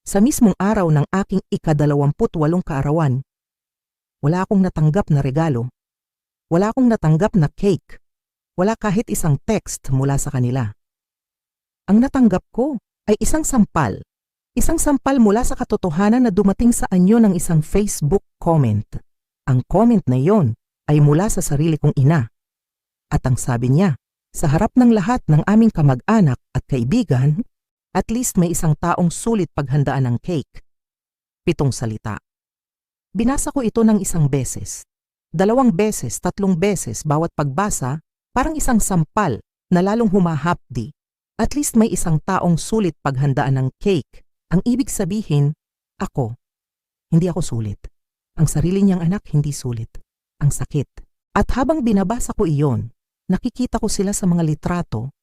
Sa mismong araw ng aking ika-28 kaarawan, wala akong natanggap na regalo. Wala akong natanggap na cake. Wala kahit isang text mula sa kanila. Ang natanggap ko ay isang sampal. Isang sampal mula sa katotohanan na dumating sa anyo ng isang Facebook comment. Ang comment na iyon ay mula sa sarili kong ina. At ang sabi niya, sa harap ng lahat ng aming kamag-anak at kaibigan, at least may isang taong sulit paghandaan ng cake. 7 salita. Binasa ko ito ng 1 beses, 2 beses, 3 beses bawat pagbasa, parang isang sampal na lalong humahapdi. At least may isang taong sulit paghandaan ng cake. Ang ibig sabihin, ako. Hindi ako sulit. Ang sarili niyang anak hindi sulit. Ang sakit. At habang binabasa ko iyon, nakikita ko sila sa mga litrato,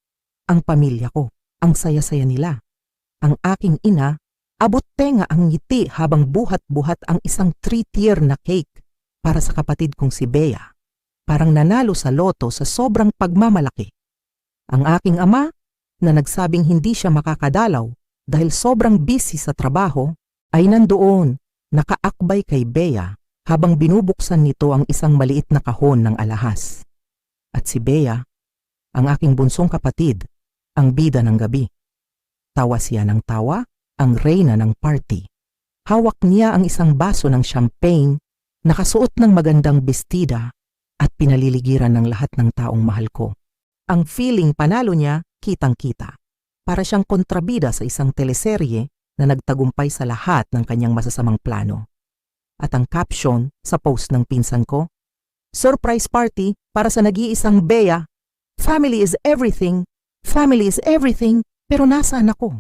ang pamilya ko, ang saya-saya nila. Ang aking ina, abot tenga ang ngiti habang buhat-buhat ang isang 3-tier na cake para sa kapatid kong si Bea. Parang nanalo sa loto sa sobrang pagmamalaki. Ang aking ama, na nagsabing hindi siya makakadalaw dahil sobrang busy sa trabaho, ay nandoon, nakaakbay kay Bea habang binubuksan nito ang isang maliit na kahon ng alahas. At si Bea, ang aking bunsong kapatid, ang bida ng gabi. Tawa siya ng tawa, ang reyna ng party. Hawak niya ang isang baso ng champagne, nakasuot ng magandang bestida at pinaliligiran ng lahat ng taong mahal ko. Ang feeling panalo niya, kitang-kita. Para siyang kontrabida sa isang teleserye na nagtagumpay sa lahat ng kanyang masasamang plano. At ang caption sa post ng pinsan ko, surprise party para sa nag-iisang Bea. Family is everything. Family is everything. Pero nasaan ako?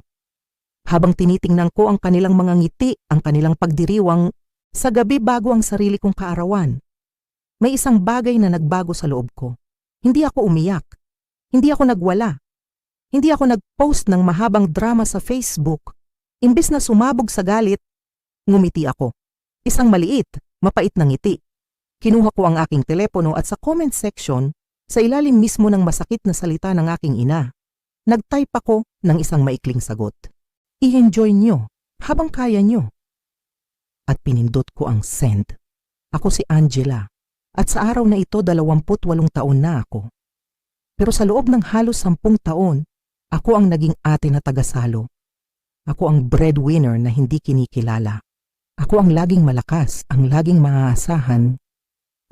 Habang tinitingnan ko ang kanilang mga ngiti, ang kanilang pagdiriwang, sa gabi bago ang sarili kong kaarawan, may isang bagay na nagbago sa loob ko. Hindi ako umiyak. Hindi ako nagwala. Hindi ako nag-post ng mahabang drama sa Facebook. Imbes na sumabog sa galit, ngumiti ako. Isang maliit, mapait na ngiti. Kinuha ko ang aking telepono at sa comment section, sa ilalim mismo ng masakit na salita ng aking ina, nag-type ako ng isang maikling sagot. I-enjoy nyo habang kaya nyo. At pinindot ko ang send. Ako si Angela at sa araw na ito 28 taon na ako. Pero sa loob ng halos 10 taon, ako ang naging ate na tagasalo. Ako ang breadwinner na hindi kinikilala. Ako ang laging malakas, ang laging maaasahan,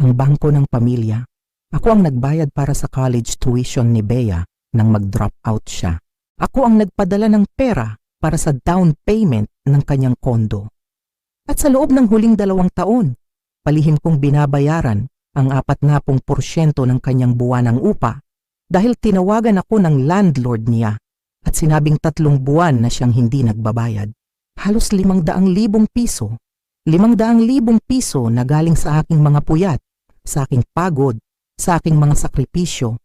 ang bangko ng pamilya. Ako ang nagbayad para sa college tuition ni Bea nang mag-drop out siya. Ako ang nagpadala ng pera para sa down payment ng kanyang kondo. At sa loob ng huling 2 taon, palihim kong binabayaran ang 40% ng kanyang buwanang upa dahil tinawagan ako ng landlord niya at sinabing 3 buwan na siyang hindi nagbabayad. Halos 500,000 piso. 500,000 piso na galing sa aking mga puyat, sa aking pagod, sa aking mga sakripisyo.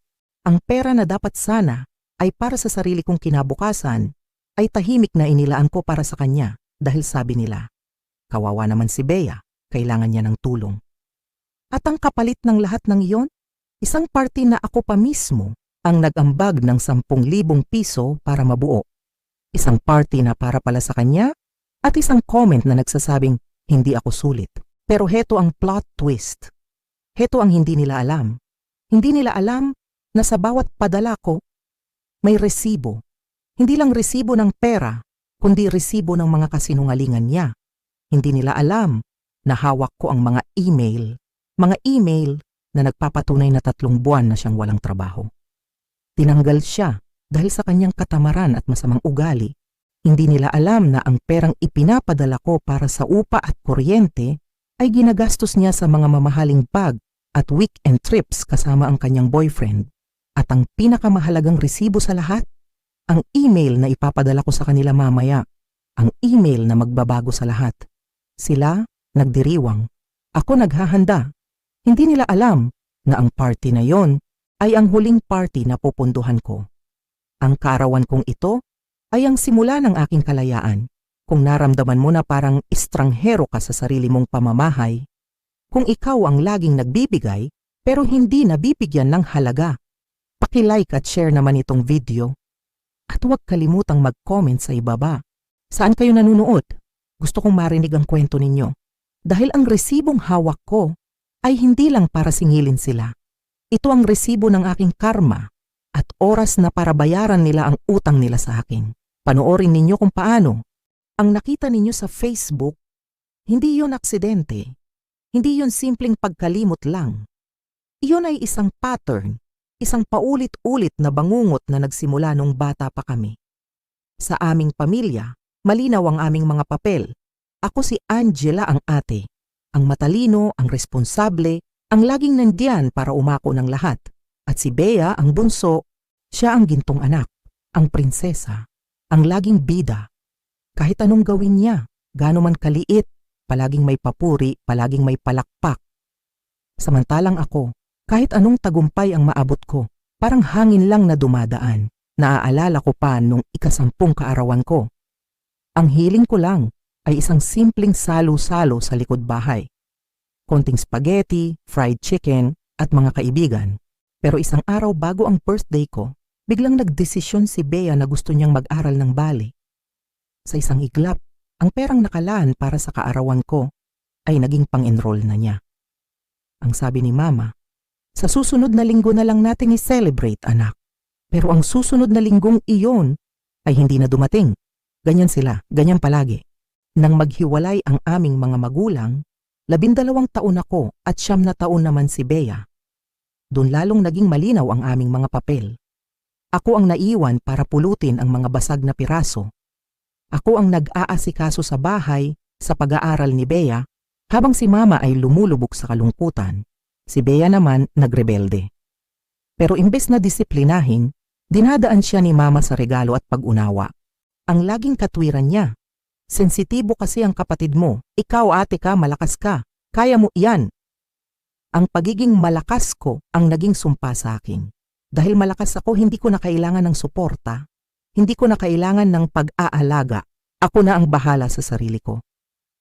Ang pera na dapat sana ay para sa sarili kong kinabukasan ay tahimik na inilaan ko para sa kanya dahil sabi nila, kawawa naman si Bea, kailangan niya ng tulong. At ang kapalit ng lahat ng iyon, isang party na ako pa mismo ang nag-ambag ng 10,000 piso para mabuo. Isang party na para pala sa kanya at isang comment na nagsasabing hindi ako sulit. Pero heto ang plot twist. Heto ang hindi nila alam. Hindi nila alam na sa bawat padala ko may resibo. Hindi lang resibo ng pera, kundi resibo ng mga kasinungalingan niya. Hindi nila alam na hawak ko ang mga email na nagpapatunay na 3 buwan na siyang walang trabaho. Tinanggal siya dahil sa kanyang katamaran at masamang ugali. Hindi nila alam na ang perang ipinapadala ko para sa upa at kuryente ay ginagastos niya sa mga mamahaling bag at weekend trips kasama ang kanyang boyfriend. At ang pinakamahalagang resibo sa lahat, ang email na ipapadala ko sa kanila mamaya. Ang email na magbabago sa lahat. Sila nagdiriwang. Ako naghahanda. Hindi nila alam na ang party na yon ay ang huling party na pupunduhan ko. Ang kaarawan kong ito ay ang simula ng aking kalayaan. Kung naramdaman mo na parang estranghero ka sa sarili mong pamamahay, kung ikaw ang laging nagbibigay pero hindi nabibigyan ng halaga, paki-like at share naman itong video. At huwag kalimutang mag-comment sa ibaba Saan kayo nanunood? Gusto kong marinig ang kwento ninyo. Dahil ang resibong hawak ko ay hindi lang para singilin sila. Ito ang resibo ng aking karma at oras na para bayaran nila ang utang nila sa akin. Panoorin ninyo kung paano. Ang nakita ninyo sa Facebook, hindi yon aksidente. Hindi yon simpleng pagkalimot lang. Iyon ay isang pattern, isang paulit-ulit na bangungot na nagsimula nung bata pa kami. Sa aming pamilya, malinaw ang aming mga papel. Ako si Angela ang ate, ang matalino, ang responsable, ang laging nandiyan para umako ng lahat. At si Bea ang bunso, siya ang gintong anak, ang prinsesa, ang laging bida. Kahit anong gawin niya, gaano man kaliit, palaging may papuri, palaging may palakpak. Samantalang ako, kahit anong tagumpay ang maabot ko, parang hangin lang na dumadaan. Naaalala ko pa nung 10 kaarawan ko. Ang hiling ko lang ay isang simpleng salo-salo sa likod bahay. Konting spaghetti, fried chicken, at mga kaibigan. Pero isang araw bago ang birthday ko, biglang nagdesisyon si Bea na gusto niyang mag-aral ng ballet. Sa isang iglap, ang perang nakalaan para sa kaarawan ko ay naging pang-enroll na niya. Ang sabi ni Mama, sa susunod na linggo na lang natin i-celebrate, anak. Pero ang susunod na linggong iyon ay hindi na dumating. Ganyan sila, ganyan palagi. Nang maghiwalay ang aming mga magulang, 12 taon ako at 9 na taon naman si Bea. Doon lalong naging malinaw ang aming mga papel. Ako ang naiwan para pulutin ang mga basag na piraso. Ako ang nag-aasikaso sa bahay, sa pag-aaral ni Bea, habang si Mama ay lumulubog sa kalungkutan. Si Bea naman nagrebelde. Pero imbes na disiplinahin, dinadaan siya ni Mama sa regalo at pag-unawa. Ang laging katwiran niya, sensitibo kasi ang kapatid mo, ikaw ate ka, malakas ka, kaya mo iyan. Ang pagiging malakas ko ang naging sumpa sa akin. Dahil malakas ako, hindi ko na kailangan ng suporta, hindi ko na kailangan ng pag-aalaga, ako na ang bahala sa sarili ko.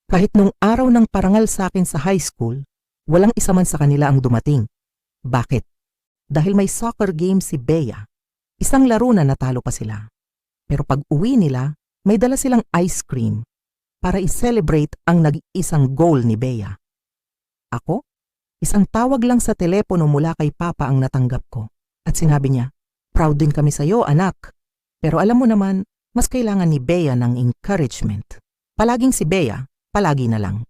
Kahit nung araw ng parangal sa akin sa high school, walang isa man sa kanila ang dumating. Bakit? Dahil may soccer game si Bea. Isang laro na natalo pa sila. Pero pag uwi nila, may dala silang ice cream para i-celebrate ang nag-iisang goal ni Bea. Ako? Isang tawag lang sa telepono mula kay Papa ang natanggap ko. At sinabi niya, proud din kami sa iyo, anak. Pero alam mo naman, mas kailangan ni Bea ng encouragement. Palaging si Bea, palagi na lang.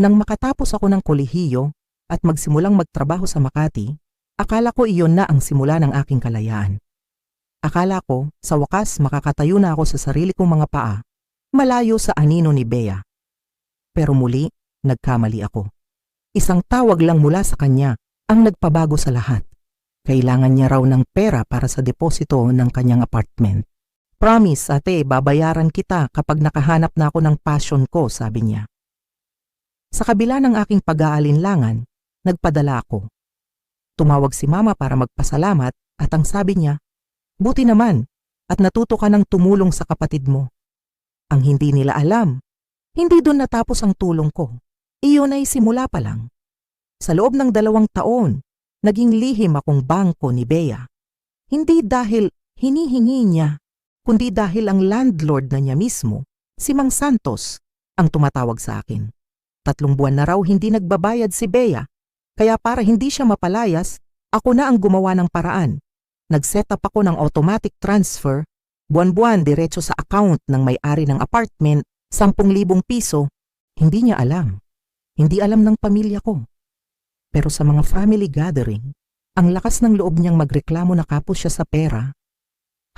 Nang makatapos ako ng kolehiyo at magsimulang magtrabaho sa Makati, akala ko iyon na ang simula ng aking kalayaan. Akala ko, sa wakas makakatayo na ako sa sarili kong mga paa, malayo sa anino ni Bea. Pero muli, nagkamali ako. Isang tawag lang mula sa kanya ang nagpabago sa lahat. Kailangan niya raw ng pera para sa deposito ng kanyang apartment. Promise, ate, babayaran kita kapag nakahanap na ako ng passion ko, sabi niya. Sa kabila ng aking pag-aalinlangan, nagpadala ako. Tumawag si Mama para magpasalamat at ang sabi niya, buti naman at natuto ka ng tumulong sa kapatid mo. Ang hindi nila alam, hindi doon natapos ang tulong ko. Iyon ay simula pa lang. Sa loob ng 2 taon, naging lihim akong bangko ni Bea. Hindi dahil hinihingi niya, kundi dahil ang landlord na niya mismo, si Mang Santos, ang tumatawag sa akin. 3 buwan na raw hindi nagbabayad si Bea, kaya para hindi siya mapalayas, ako na ang gumawa ng paraan. Nag-set up ako ng automatic transfer, buwan-buwan diretso sa account ng may-ari ng apartment, 10,000 piso. Hindi niya alam. Hindi alam ng pamilya ko. Pero sa mga family gathering, ang lakas ng loob niyang magreklamo na kapos siya sa pera,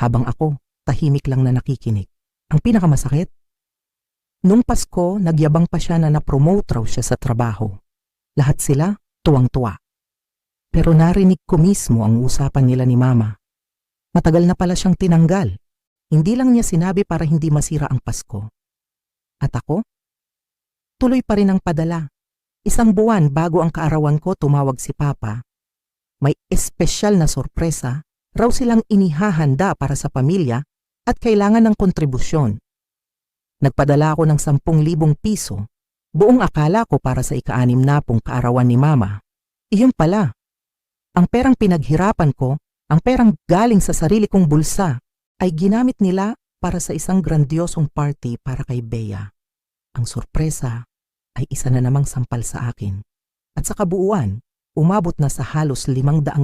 habang ako, tahimik lang na nakikinig. Ang pinakamasakit, nung Pasko, nagyabang pa siya na na-promote raw siya sa trabaho. Lahat sila, tuwang-tuwa. Pero narinig ko mismo ang usapan nila ni Mama. Matagal na pala siyang tinanggal. Hindi lang niya sinabi para hindi masira ang Pasko. At ako? Tuloy pa rin ang padala. 1 buwan bago ang kaarawan ko tumawag si Papa. May espesyal na sorpresa, raw silang inihahanda para sa pamilya at kailangan ng kontribusyon. Nagpadala ako ng 10,000 piso, buong akala ko para sa ika-6 na kaarawan ni Mama. Iyon pala. Ang perang pinaghirapan ko, ang perang galing sa sarili kong bulsa, ay ginamit nila para sa isang grandiosong party para kay Bea. Ang sorpresa ay isa na namang sampal sa akin. At sa kabuuan, umabot na sa halos 500,000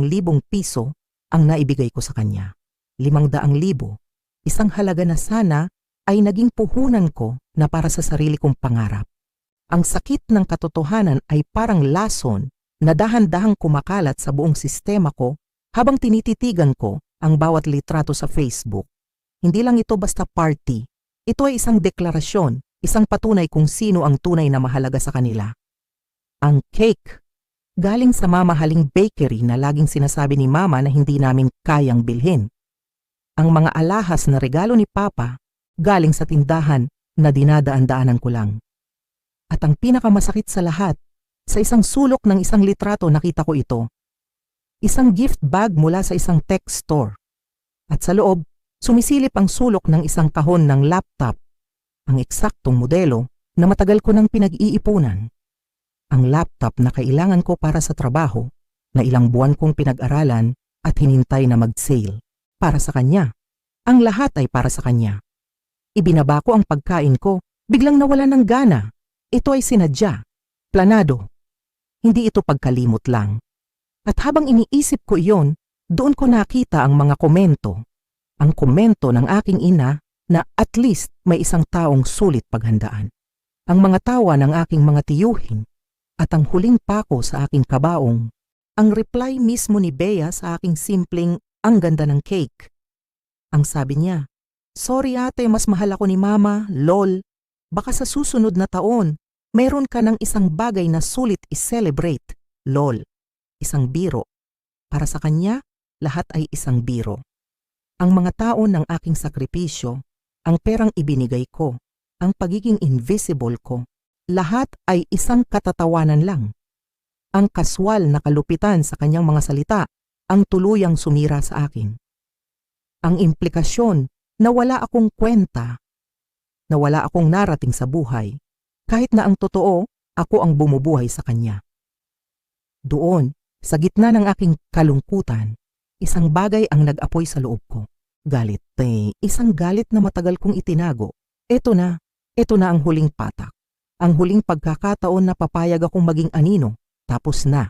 piso ang naibigay ko sa kanya. 500,000, isang halaga na sana ay naging puhunan ko na para sa sarili kong pangarap. Ang sakit ng katotohanan ay parang lason na dahan-dahang kumakalat sa buong sistema ko habang tinititigan ko ang bawat litrato sa Facebook. Hindi lang ito basta party. Ito ay isang deklarasyon, isang patunay kung sino ang tunay na mahalaga sa kanila. Ang cake, galing sa mamahaling bakery na laging sinasabi ni Mama na hindi namin kayang bilhin. Ang mga alahas na regalo ni Papa, galing sa tindahan na dinadaan-daanan ko lang. At ang pinakamasakit sa lahat, sa isang sulok ng isang litrato nakita ko ito. Isang gift bag mula sa isang tech store. At sa loob, sumisilip ang sulok ng isang kahon ng laptop, ang eksaktong modelo na matagal ko nang pinag-iipunan. Ang laptop na kailangan ko para sa trabaho, na ilang buwan kong pinag-aralan at hinintay na mag-sale. Para sa kanya. Ang lahat ay para sa kanya. Ibinaba ko ang pagkain ko, biglang nawala ng gana. Ito ay sinadya, planado. Hindi ito pagkalimot lang. At habang iniisip ko iyon, doon ko nakita ang mga komento. Ang komento ng aking ina na at least may isang taong sulit paghandaan. Ang mga tawa ng aking mga tiyuhin at ang huling pako sa aking kabaong. Ang reply mismo ni Bea sa aking simpleng ang ganda ng cake. Ang sabi niya, "Sorry ate, mas mahal ako ni Mama, lol. Baka sa susunod na taon, mayroon ka ng isang bagay na sulit i-celebrate, lol." Isang biro. Para sa kanya, lahat ay isang biro. Ang mga taon ng aking sakripisyo, ang perang ibinigay ko, ang pagiging invisible ko, lahat ay isang katatawanan lang. Ang kaswal na kalupitan sa kanyang mga salita, ang tuluyang sumira sa akin. Ang implikasyon na wala akong kwenta, na wala akong narating sa buhay, kahit na ang totoo, ako ang bumubuhay sa kanya. Doon, sa gitna ng aking kalungkutan, isang bagay ang nag-apoy sa loob ko. Galit, isang galit na matagal kong itinago. Ito na ang huling patak. Ang huling pagkakataon na papayag akong maging anino, tapos na.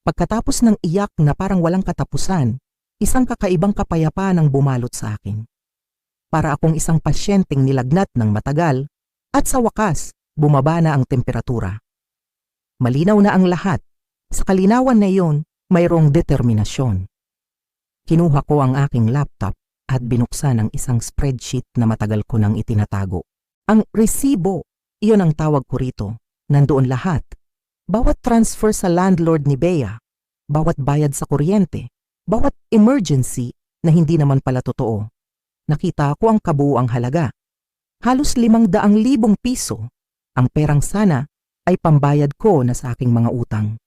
Pagkatapos ng iyak na parang walang katapusan, isang kakaibang kapayapaan ang bumalot sa akin. Para akong isang pasyenteng nilagnat ng matagal, at sa wakas, bumaba na ang temperatura. Malinaw na ang lahat. Sa kalinawan na iyon, mayroong determinasyon. Kinuha ko ang aking laptop at binuksan ang isang spreadsheet na matagal ko nang itinatago. Ang resibo, iyon ang tawag ko rito. Nandoon lahat. Bawat transfer sa landlord ni Bea, bawat bayad sa kuryente, bawat emergency na hindi naman pala totoo. Nakita ko ang kabuuang halaga. Halos 500,000 piso. Ang perang sana ay pambayad ko na sa aking mga utang.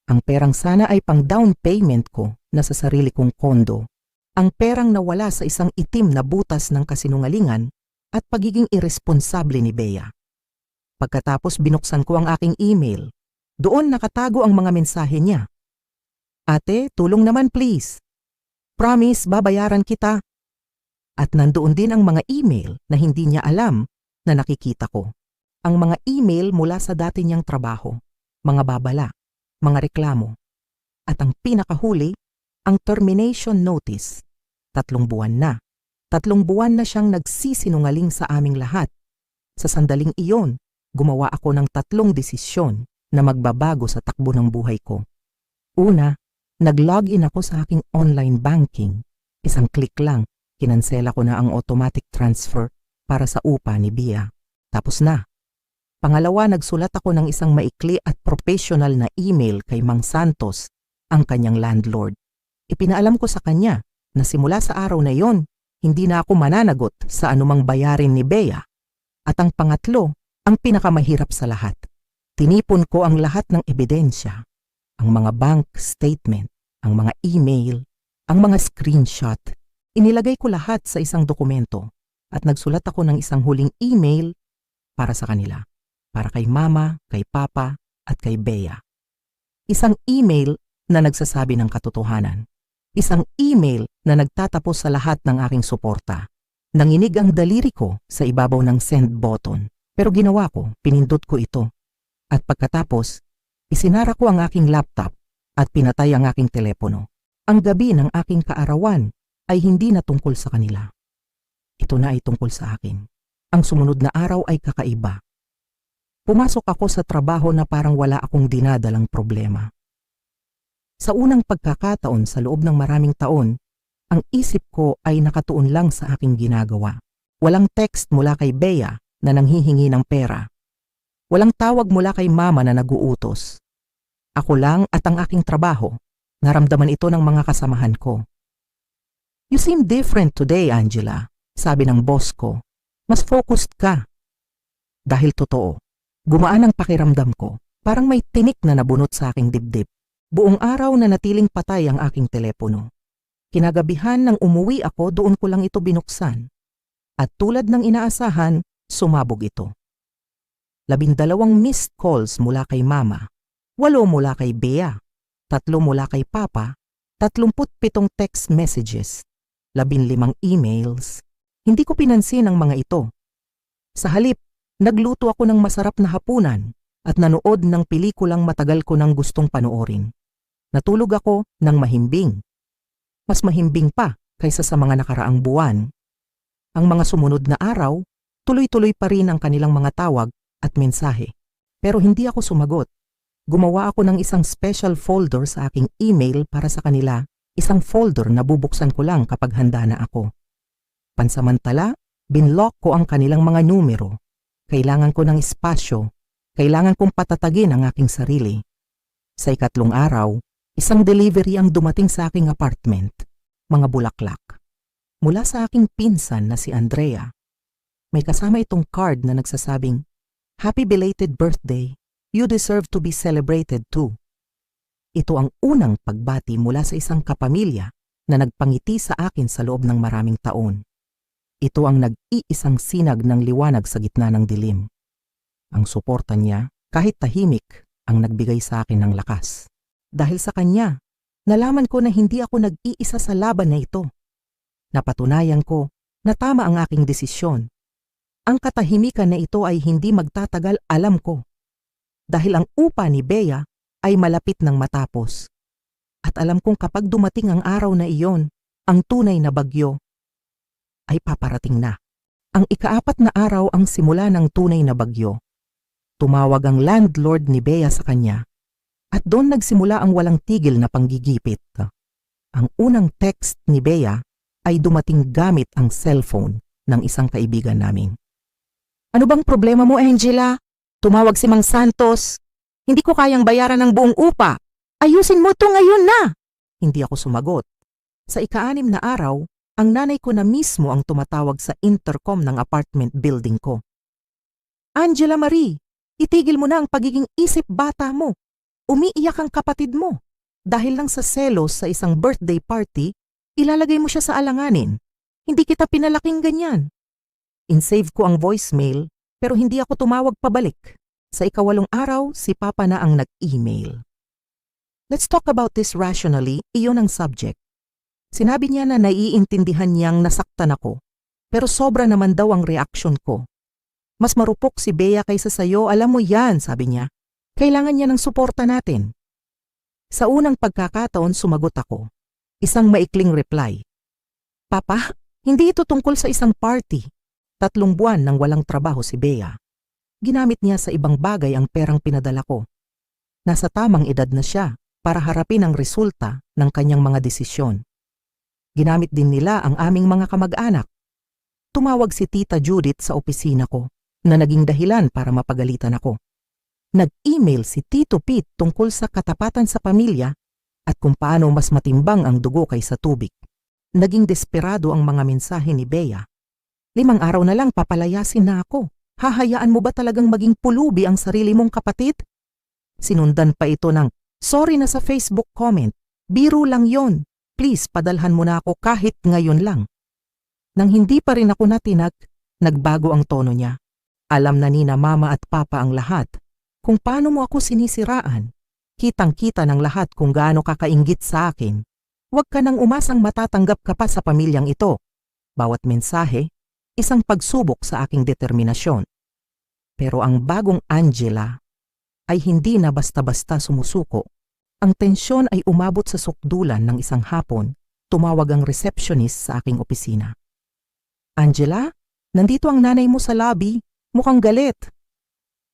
Ang perang sana ay pang down payment ko na sa sarili kong kondo. Ang perang nawala sa isang itim na butas ng kasinungalingan at pagiging irresponsable ni Bea. Pagkatapos binuksan ko ang aking email. Doon nakatago ang mga mensahe niya. "Ate, tulong naman please. Promise, babayaran kita." At nandoon din ang mga email na hindi niya alam na nakikita ko. Ang mga email mula sa dati niyang trabaho, mga babala, mga reklamo. At ang pinakahuli, ang termination notice. 3 buwan na. 3 buwan na siyang nagsisinungaling sa aming lahat. Sa sandaling iyon, gumawa ako ng 3 desisyon na magbabago sa takbo ng buhay ko. Una, nag-login ako sa aking online banking. Isang click lang, kinansela ko na ang automatic transfer para sa upa ni Bea. Tapos na. Pangalawa, nagsulat ako ng isang maikli at professional na email kay Mang Santos, ang kanyang landlord. Ipinaalam ko sa kanya na simula sa araw na iyon, hindi na ako mananagot sa anumang bayarin ni Bea. At ang pangatlo, ang pinakamahirap sa lahat. Tinipon ko ang lahat ng ebidensya, ang mga bank statement, ang mga email, ang mga screenshot. Inilagay ko lahat sa isang dokumento at nagsulat ako ng isang huling email para sa kanila. Para kay Mama, kay Papa, at kay Bea. Isang email na nagsasabi ng katotohanan. Isang email na nagtatapos sa lahat ng aking suporta. Nanginig ang daliri ko sa ibabaw ng send button. Pero ginawa ko, pinindot ko ito. At pagkatapos, isinara ko ang aking laptop at pinatay ang aking telepono. Ang gabi ng aking kaarawan ay hindi na tungkol sa kanila. Ito na ay tungkol sa akin. Ang sumunod na araw ay kakaiba. Pumasok ako sa trabaho na parang wala akong dinadalang problema. Sa unang pagkakataon sa loob ng maraming taon, ang isip ko ay nakatuon lang sa aking ginagawa. Walang text mula kay Bea na nanghihingi ng pera. Walang tawag mula kay mama na naguutos. Ako lang at ang aking trabaho. Naramdaman ito ng mga kasamahan ko. You seem different today, Angela, sabi ng boss ko. Mas focused ka. Dahil totoo, gumaan ang pakiramdam ko. Parang may tinik na nabunot sa aking dibdib. Buong araw na natiling patay ang aking telepono. Kinagabihan nang umuwi ako, doon ko lang ito binuksan. At tulad ng inaasahan, sumabog ito. 12 missed calls mula kay mama, 8 mula kay Bea, 3 mula kay papa, 37 text messages, 15 emails. Hindi ko pinansin ang mga ito. Sa halip, nagluto ako ng masarap na hapunan at nanood ng pelikulang matagal ko nang gustong panoorin. Natulog ako ng mahimbing. Mas mahimbing pa kaysa sa mga nakaraang buwan. Ang mga sumunod na araw, tuloy-tuloy pa rin ang kanilang mga tawag at mensahe. Pero hindi ako sumagot. Gumawa ako ng isang special folder sa aking email para sa kanila, isang folder na bubuksan ko lang kapag handa na ako. Pansamantala, binlock ko ang kanilang mga numero. Kailangan ko ng espasyo. Kailangan kong patatagin ang aking sarili. Sa ikatlong araw, isang delivery ang dumating sa aking apartment. Mga bulaklak. Mula sa aking pinsan na si Andrea. May kasama itong card na nagsasabing, "Happy belated birthday. You deserve to be celebrated too." Ito ang unang pagbati mula sa isang kapamilya na nagpangiti sa akin sa loob ng maraming taon. Ito ang nag-iisang sinag ng liwanag sa gitna ng dilim. Ang suporta niya, kahit tahimik, ang nagbigay sa akin ng lakas. Dahil sa kanya, nalaman ko na hindi ako nag-iisa sa laban na ito. Napatunayan ko na tama ang aking desisyon. Ang katahimikan na ito ay hindi magtatagal, alam ko. Dahil ang upa ni Bea ay malapit ng matapos. At alam kong kapag dumating ang araw na iyon, ang tunay na bagyo ay paparating na. Ang ika-4 na araw ang simula ng tunay na bagyo. Tumawag ang landlord ni Bea sa kanya at doon nagsimula ang walang tigil na panggigipit. Ang unang text ni Bea ay dumating gamit ang cellphone ng isang kaibigan namin. "Ano bang problema mo, Angela? Tumawag si Mang Santos. Hindi ko kayang bayaran ng buong upa. Ayusin mo to ngayon na." Hindi ako sumagot. Sa ika-6 na araw, ang nanay ko na mismo ang tumatawag sa intercom ng apartment building ko. "Angela Marie, itigil mo na ang pagiging isip bata mo. Umiiyak ang kapatid mo. Dahil lang sa selos sa isang birthday party, ilalagay mo siya sa alanganin. Hindi kita pinalaking ganyan." Insave ko ang voicemail pero hindi ako tumawag pabalik. Sa ika-8 araw, si Papa na ang nag-email. "Let's talk about this rationally," iyon ang subject. Sinabi niya na naiintindihan niyang nasaktan ako, pero sobra naman daw ang reaksyon ko. "Mas marupok si Bea kaysa sayo, alam mo yan," sabi niya. "Kailangan niya ng suporta natin." Sa unang pagkakataon sumagot ako. Isang maikling reply. "Papa, hindi ito tungkol sa isang party. 3 buwan nang walang trabaho si Bea. Ginamit niya sa ibang bagay ang perang pinadala ko. Nasa tamang edad na siya para harapin ang resulta ng kanyang mga desisyon. Ginamit din nila ang aming mga kamag-anak. Tumawag si Tita Judith sa opisina ko na naging dahilan para mapagalitan ako. Nag-email si Tito Pete tungkol sa katapatan sa pamilya at kung paano mas matimbang ang dugo kaysa tubig. Naging desperado ang mga mensahe ni Bea. 5 araw na lang papalayasin na ako. Hahayaan mo ba talagang maging pulubi ang sarili mong kapatid? Sinundan pa ito ng, "Sorry na sa Facebook comment. Biro lang yon. Please, padalhan mo na ako kahit ngayon lang." Nang hindi pa rin ako natinag, nagbago ang tono niya. "Alam na ni na Mama at Papa ang lahat. Kung paano mo ako sinisiraan. Kitang-kita ng lahat kung gaano kakainggit sa akin. Huwag ka nang umasang matatanggap ka pa sa pamilyang ito. Bawat mensahe, isang pagsubok sa aking determinasyon. Pero ang bagong Angela ay hindi na basta-basta sumusuko. Ang tensyon ay umabot sa sukdulan ng isang hapon, tumawag ang receptionist sa aking opisina. Angela, nandito ang nanay mo sa lobby, mukhang galit.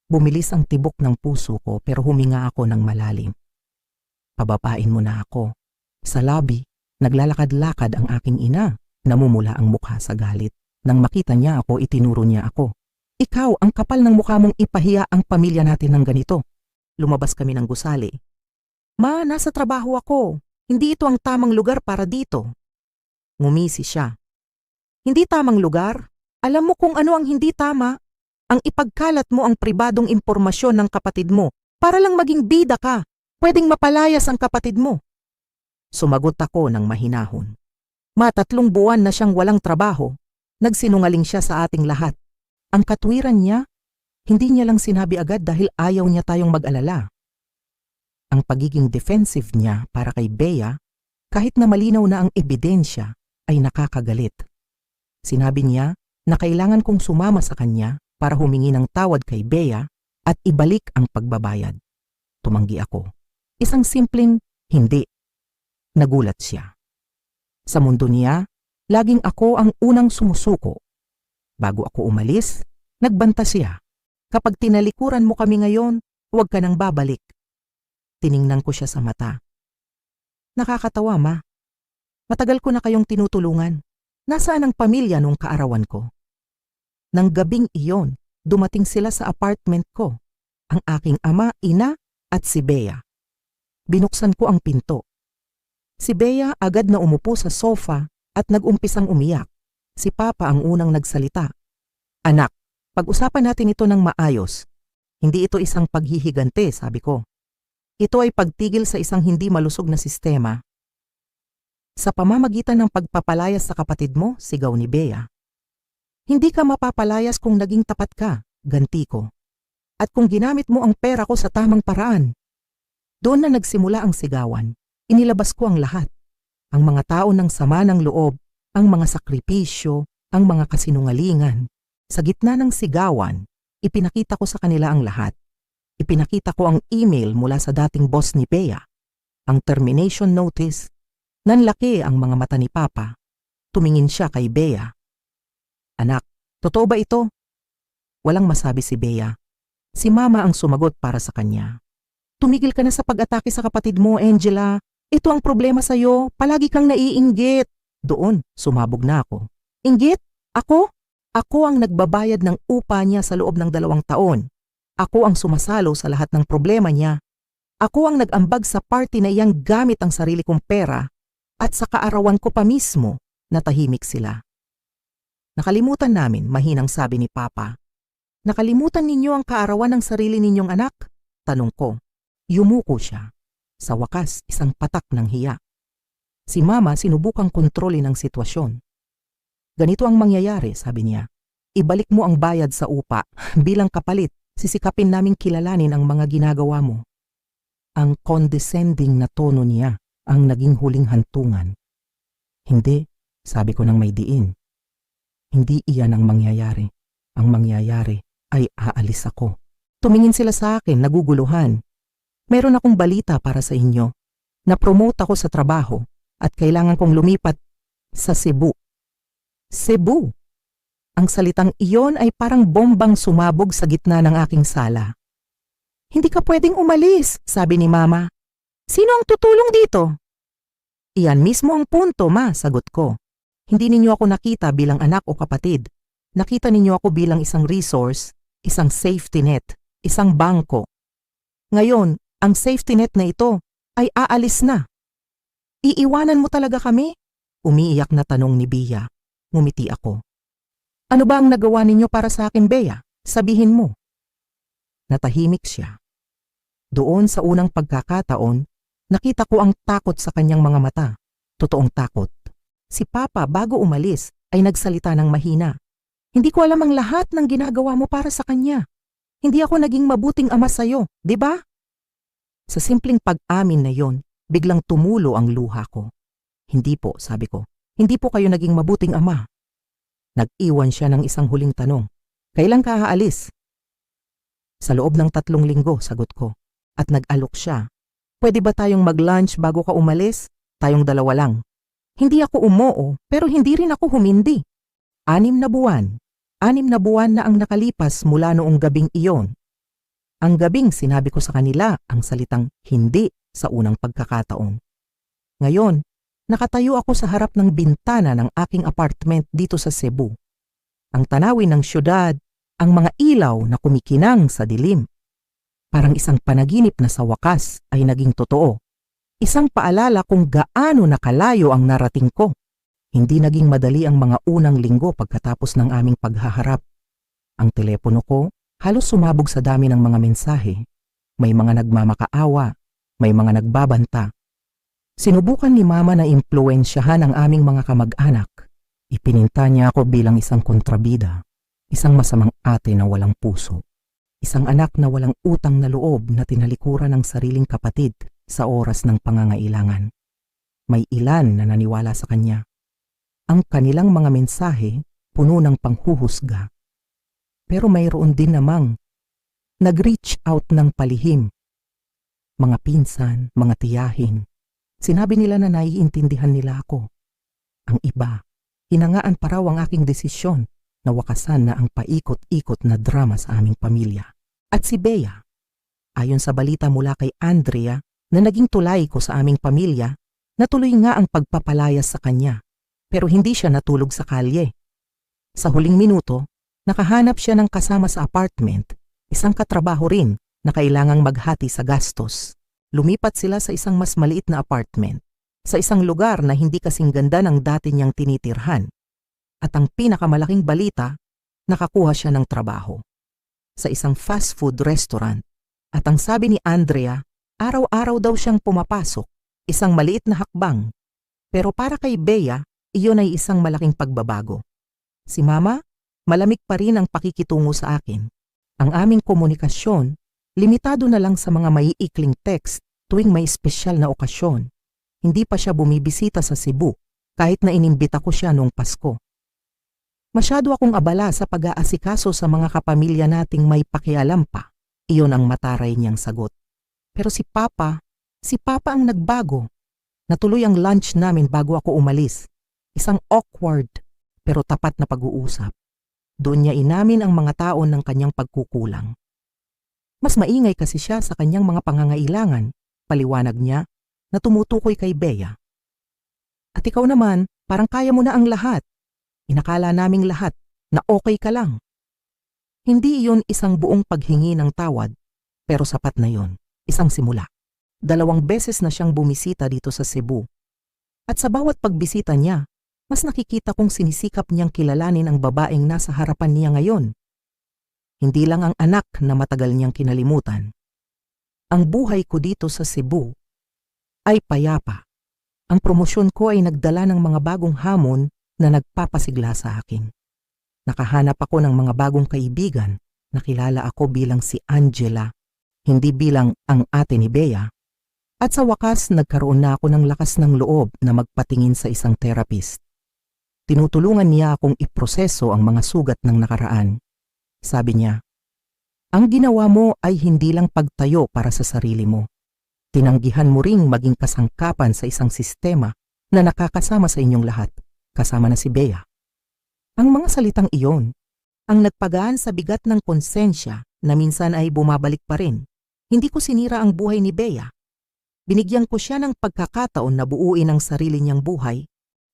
Bumilis ang tibok ng puso ko pero huminga ako ng malalim. Pababain mo na ako. Sa lobby, naglalakad-lakad ang aking ina, namumula ang mukha sa galit. Nang makita niya ako, itinuro niya ako. Ikaw, ang kapal ng mukha mong ipahiya ang pamilya natin ng ganito. Lumabas kami ng gusali. Ma, nasa trabaho ako. Hindi ito ang tamang lugar para dito. Ngumisi siya. Hindi tamang lugar? Alam mo kung ano ang hindi tama? Ang ipagkalat mo ang pribadong impormasyon ng kapatid mo para lang maging bida ka. Pwedeng mapalayas ang kapatid mo. Sumagot ako ng mahinahon. Ma, 3 buwan na siyang walang trabaho. Nagsinungaling siya sa ating lahat. Ang katwiran niya, hindi niya lang sinabi agad dahil ayaw niya tayong mag-alala. Ang pagiging defensive niya para kay Bea, kahit na malinaw na ang ebidensya, ay nakakagalit. Sinabi niya na kailangan kong sumama sa kanya para humingi ng tawad kay Bea at ibalik ang pagbabayad. Tumanggi ako. Isang simpleng hindi. Nagulat siya. Sa mundo niya, laging ako ang unang sumusuko. Bago ako umalis, nagbanta siya. Kapag tinalikuran mo kami ngayon, huwag ka nang babalik. Tiningnan ko siya sa mata. Nakakatawa, ma. Matagal ko na kayong tinutulungan. Nasaan ang pamilya nung kaarawan ko? Nang gabing iyon, dumating sila sa apartment ko. Ang aking ama, ina, at si Bea. Binuksan ko ang pinto. Si Bea agad na umupo sa sofa at nag-umpisang umiyak. Si Papa ang unang nagsalita. Anak, pag-usapan natin ito ng maayos. Hindi ito isang paghihigante, sabi ko. Ito ay pagtigil sa isang hindi malusog na sistema. Sa pamamagitan ng pagpapalayas sa kapatid mo, sigaw ni Bea. Hindi ka mapapalayas kung naging tapat ka, ganti ko. At kung ginamit mo ang pera ko sa tamang paraan. Doon na nagsimula ang sigawan. Inilabas ko ang lahat. Ang mga tao ng sama ng loob, ang mga sakripisyo, ang mga kasinungalingan. Sa gitna ng sigawan, ipinakita ko sa kanila ang lahat. Ipinakita ko ang email mula sa dating boss ni Bea, ang termination notice. Nanlaki ang mga mata ni Papa. Tumingin siya kay Bea. Anak, totoo ba ito? Walang masabi si Bea. Si Mama ang sumagot para sa kanya. Tumigil ka na sa pag-atake sa kapatid mo, Angela. Ito ang problema sa'yo. Palagi kang naiinggit. Doon, sumabog na ako. Inggit? Ako? Ako ang nagbabayad ng upa niya sa loob ng 2 taon. Ako ang sumasalo sa lahat ng problema niya. Ako ang nag-ambag sa party na iyang gamit ang sarili kong pera at sa kaarawan ko pa mismo natahimik sila. Nakalimutan namin, mahinang sabi ni Papa. Nakalimutan ninyo ang kaarawan ng sarili ninyong anak? Tanong ko. Yumuko siya. Sa wakas, isang patak ng hiya. Si Mama sinubukang kontrolin ang sitwasyon. Ganito ang mangyayari, sabi niya. Ibalik mo ang bayad sa upa bilang kapalit. Sisikapin naming kilalanin ang mga ginagawa mo. Ang condescending na tono niya ang naging huling hantungan. Hindi, sabi ko nang may diin. Hindi iyan ang mangyayari. Ang mangyayari ay aalis ako. Tumingin sila sa akin, naguguluhan. Meron akong balita para sa inyo. Na-promote ako sa trabaho at kailangan kong lumipat sa Cebu. Cebu! Ang salitang iyon ay parang bombang sumabog sa gitna ng aking sala. Hindi ka pwedeng umalis, sabi ni Mama. Sino ang tutulong dito? Iyan mismo ang punto, Ma, sagot ko. Hindi ninyo ako nakita bilang anak o kapatid. Nakita ninyo ako bilang isang resource, isang safety net, isang bangko. Ngayon, ang safety net na ito ay aalis na. Iiwanan mo talaga kami? Umiiyak na tanong ni Bea. Ngumiti ako. Ano ba ang nagawa ninyo para sa akin, Bea? Sabihin mo. Natahimik siya. Doon sa unang pagkakataon, nakita ko ang takot sa kanyang mga mata. Totoong takot. Si Papa bago umalis ay nagsalita ng mahina. Hindi ko alam ang lahat ng ginagawa mo para sa kanya. Hindi ako naging mabuting ama sa'yo, di ba? Sa simpleng pag-amin na yon, biglang tumulo ang luha ko. Hindi po, sabi ko. Hindi po kayo naging mabuting ama. Nag-iwan siya ng isang huling tanong. Kailan ka aalis? Sa loob ng 3 linggo, sagot ko. At nag-alok siya. Pwede ba tayong mag-lunch bago ka umalis? Tayong 2 lang. Hindi ako umoo, pero hindi rin ako humindi. 6 na buwan. 6 na buwan na ang nakalipas mula noong gabing iyon. Ang gabing sinabi ko sa kanila ang salitang hindi sa unang pagkakataon. Ngayon, nakatayo ako sa harap ng bintana ng aking apartment dito sa Cebu. Ang tanawin ng syudad, ang mga ilaw na kumikinang sa dilim. Parang isang panaginip na sa wakas ay naging totoo. Isang paalala kung gaano nakalayo ang narating ko. Hindi naging madali ang mga unang linggo pagkatapos ng aming paghaharap. Ang telepono ko halos sumabog sa dami ng mga mensahe. May mga nagmamakaawa, may mga nagbabanta. Sinubukan ni Mama na impluwensyahan ang aming mga kamag-anak. Ipininta niya ako bilang isang kontrabida, isang masamang ate na walang puso, isang anak na walang utang na loob na tinalikuran ng sariling kapatid sa oras ng pangangailangan. May ilan na naniwala sa kanya. Ang kanilang mga mensahe puno ng panghuhusga. Pero mayroon din namang nag-reach out ng palihim. Mga pinsan, mga tiyahin, sinabi nila na naiintindihan nila ako. Ang iba, hinangaan pa raw ang aking desisyon na wakasan na ang paikot-ikot na drama sa aming pamilya. At si Bea, ayon sa balita mula kay Andrea na naging tulay ko sa aming pamilya, natuloy nga ang pagpapalayas sa kanya, pero hindi siya natulog sa kalye. Sa huling minuto, nakahanap siya ng kasama sa apartment, isang katrabaho rin na kailangang maghati sa gastos. Lumipat sila sa isang mas maliit na apartment, sa isang lugar na hindi kasing ganda ng dati niyang tinitirhan. At ang pinakamalaking balita, nakakuha siya ng trabaho sa isang fast food restaurant. At ang sabi ni Andrea, araw-araw daw siyang pumapasok, isang maliit na hakbang. Pero para kay Bea, iyon ay isang malaking pagbabago. Si Mama, malamig pa rin ang pakikitungo sa akin. Ang aming komunikasyon, limitado na lang sa mga maiikling text tuwing may espesyal na okasyon. Hindi pa siya bumibisita sa Cebu kahit na inimbita ko siya noong Pasko. Masyado akong abala sa pag-aasikaso sa mga kapamilya nating may pakialam pa. Iyon ang mataray niyang sagot. Pero si Papa ang nagbago. Natuloy ang lunch namin bago ako umalis. Isang awkward pero tapat na pag-uusap. Doon niya inamin ang mga taon ng kanyang pagkukulang. Mas maingay kasi siya sa kanyang mga pangangailangan, paliwanag niya, na tumutukoy kay Bea. At ikaw naman, parang kaya mo na ang lahat. Inakala naming lahat na okay ka lang. Hindi iyon isang buong paghingi ng tawad, pero sapat na yon, isang simula. 2 beses na siyang bumisita dito sa Cebu. At sa bawat pagbisita niya, mas nakikita kong sinisikap niyang kilalanin ang babaeng nasa harapan niya ngayon. Hindi lang ang anak na matagal niyang kinalimutan. Ang buhay ko dito sa Cebu ay payapa. Ang promosyon ko ay nagdala ng mga bagong hamon na nagpapasigla sa akin. Nakahanap ako ng mga bagong kaibigan. Nakilala ako bilang si Angela, hindi bilang ang ate ni Bea. At sa wakas nagkaroon na ako ng lakas ng loob na magpatingin sa isang therapist. Tinutulungan niya akong iproseso ang mga sugat ng nakaraan. Sabi niya, ang ginawa mo ay hindi lang pagtayo para sa sarili mo. Tinanggihan mo ring maging kasangkapan sa isang sistema na nakakasama sa inyong lahat, kasama na si Bea. Ang mga salitang iyon, ang nagpagaan sa bigat ng konsensya na minsan ay bumabalik pa rin. Hindi ko sinira ang buhay ni Bea. Binigyan ko siya ng pagkakataon na buuin ang sarili niyang buhay.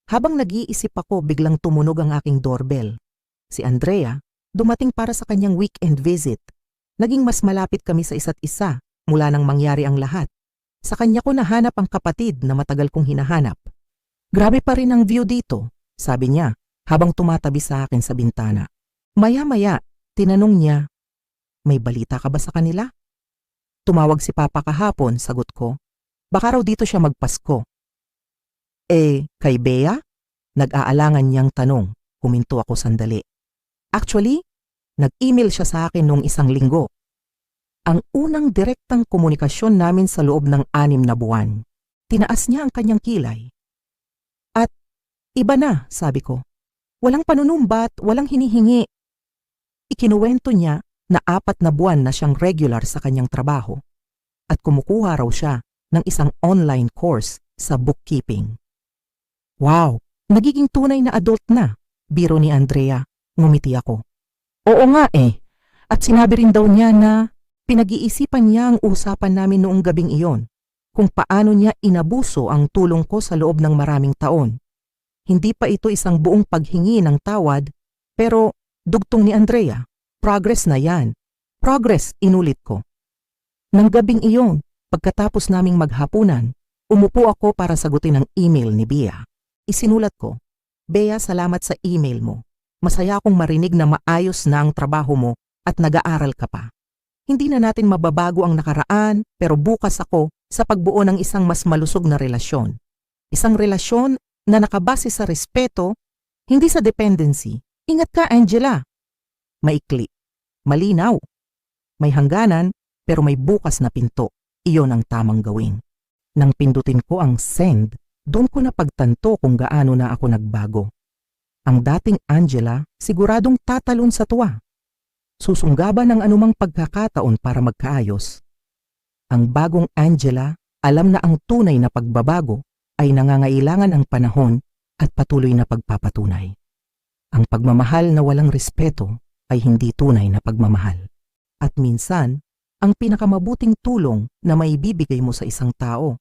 Habang nag-iisip ako, biglang tumunog ang aking doorbell. Si Andrea, dumating para sa kanyang weekend visit. Naging mas malapit kami sa isa't isa mula nang mangyari ang lahat. Sa kanya ko nahanap ang kapatid na matagal kong hinahanap. Grabe pa rin ang view dito, sabi niya habang tumatabi sa akin sa bintana. Maya-maya, tinanong niya, may balita ka ba sa kanila? Tumawag si Papa kahapon, sagot ko. Baka raw dito siya magpasko. Kay Bea? Nag-aalangan niyang tanong. Huminto ako sandali. Actually, nag-email siya sa akin noong 1 linggo. Ang unang direktang komunikasyon namin sa loob ng 6 na buwan. Tinaas niya ang kanyang kilay. At iba na, sabi ko. Walang panunumbat, walang hinihingi. Ikinuwento niya na 4 na buwan na siyang regular sa kanyang trabaho at kumukuha raw siya ng isang online course sa bookkeeping. Wow, nagiging tunay na adult na, biro ni Andrea. Ngumiti ako. Oo nga eh, at sinabi rin daw niya na pinag-iisipan niya ang usapan namin noong gabing iyon kung paano niya inabuso ang tulong ko sa loob ng maraming taon. Hindi pa ito isang buong paghingi ng tawad, pero dugtong ni Andrea, progress na yan. Progress, inulit ko. Nang gabing iyon, pagkatapos naming maghapunan, umupo ako para sagutin ang email ni Bea. Isinulat ko, Bea, salamat sa email mo. Masaya akong marinig na maayos na ang trabaho mo at nag-aaral ka pa. Hindi na natin mababago ang nakaraan, pero bukas ako sa pagbuo ng isang mas malusog na relasyon. Isang relasyon na nakabase sa respeto, hindi sa dependency. Ingat ka, Angela. Maikli. Malinaw. May hangganan, pero may bukas na pinto. Iyon ang tamang gawin. Nang pindutin ko ang send, doon ko napagtanto kung gaano na ako nagbago. Ang dating Angela, siguradong tatalon sa tuwa. Susunggaban ng anumang pagkakataon para magkaayos. Ang bagong Angela, alam na ang tunay na pagbabago ay nangangailangan ng panahon at patuloy na pagpapatunay. Ang pagmamahal na walang respeto ay hindi tunay na pagmamahal. At minsan, ang pinakamabuting tulong na maibibigay mo sa isang tao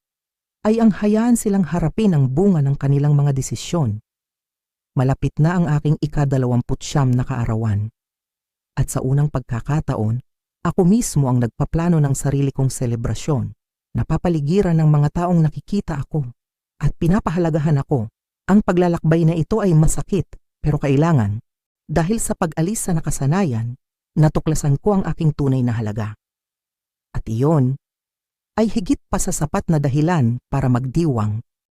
ay ang hayaan silang harapin ang bunga ng kanilang mga desisyon. Malapit na ang aking ika-29 na kaarawan. At sa unang pagkakataon, ako mismo ang nagpaplano ng sarili kong selebrasyon. Napapaligiran ng mga taong nakikita ako at pinapahalagahan ako. Ang paglalakbay na ito ay masakit pero kailangan. Dahil sa pag-alis sa nakasanayan, natuklasan ko ang aking tunay na halaga. At iyon ay higit pa sa sapat na dahilan para magdiwang